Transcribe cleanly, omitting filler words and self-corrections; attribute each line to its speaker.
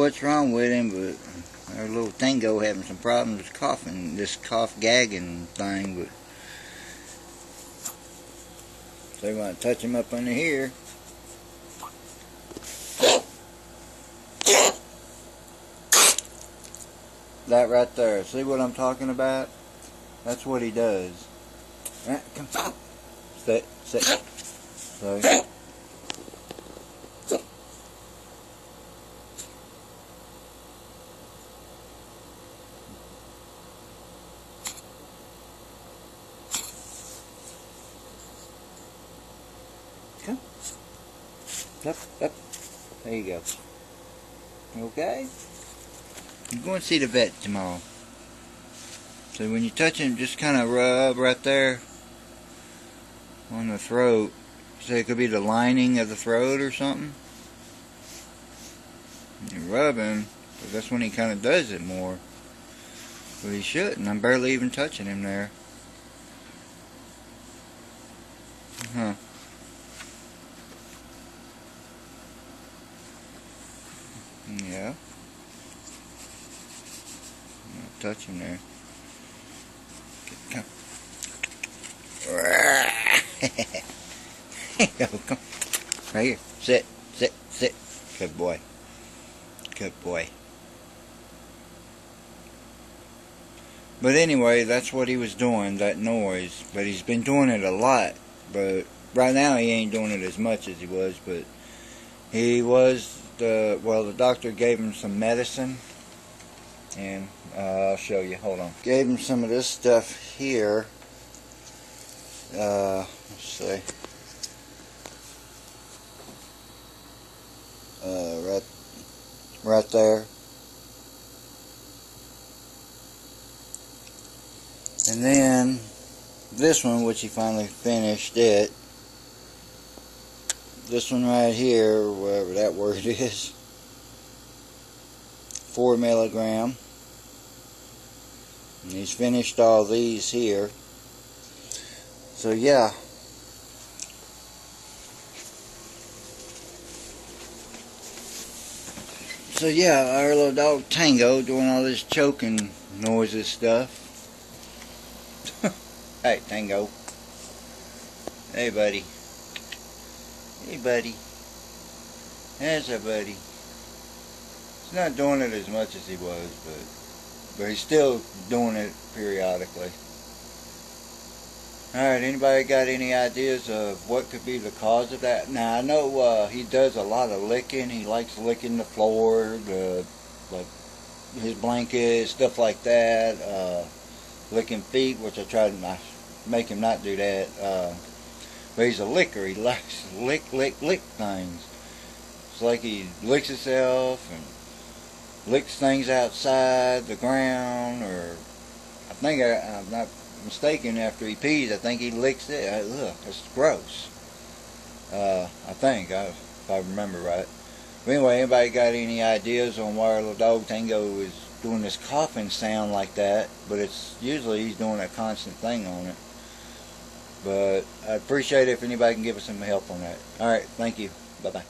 Speaker 1: what's wrong with him, but our little Tango having some problems coughing, this cough gagging thing. But so we want to touch him up under here. That right there. See what I'm talking about? That's what he does. Right, come. Sit. So. Come. Up. There you go. Okay? I'm going to see the vet tomorrow. So when you touch him, just kind of rub right there on the throat. So it could be the lining of the throat or something. You rub him, but that's when he kind of does it more. But he shouldn't. I'm barely even touching him there. Huh. Yeah. Touch him there. Come. Come. Right here. Sit. Good boy. Good boy. But anyway, that's what he was doing, that noise. But he's been doing it a lot. But right now he ain't doing it as much as he was. But he was, the doctor gave him some medicine. And I'll show you. Hold on. Gave him some of this stuff here. Let's see. Right there. And then this one, which he finally finished it. This one right here, whatever that word is. 4 milligram. And he's finished all these here. So yeah. So yeah, our little dog Tango doing all this choking noises stuff. Hey Tango. Hey buddy. Hey buddy. There's our buddy. He's not doing it as much as he was, but he's still doing it periodically. Alright, anybody got any ideas of what could be the cause of that? Now, I know he does a lot of licking. He likes licking the floor, like his blanket, stuff like that. Licking feet, which I try to make him not do that. But he's a licker. He likes to lick things. It's like he licks himself and licks things outside, the ground, or I think I'm not mistaken, after he pees, I think he licks it. Ugh, it's gross. I think, if I remember right. But anyway, anybody got any ideas on why our little dog Tango is doing this coughing sound like that? But it's usually he's doing a constant thing on it. But I'd appreciate it if anybody can give us some help on that. Alright, thank you. Bye-bye.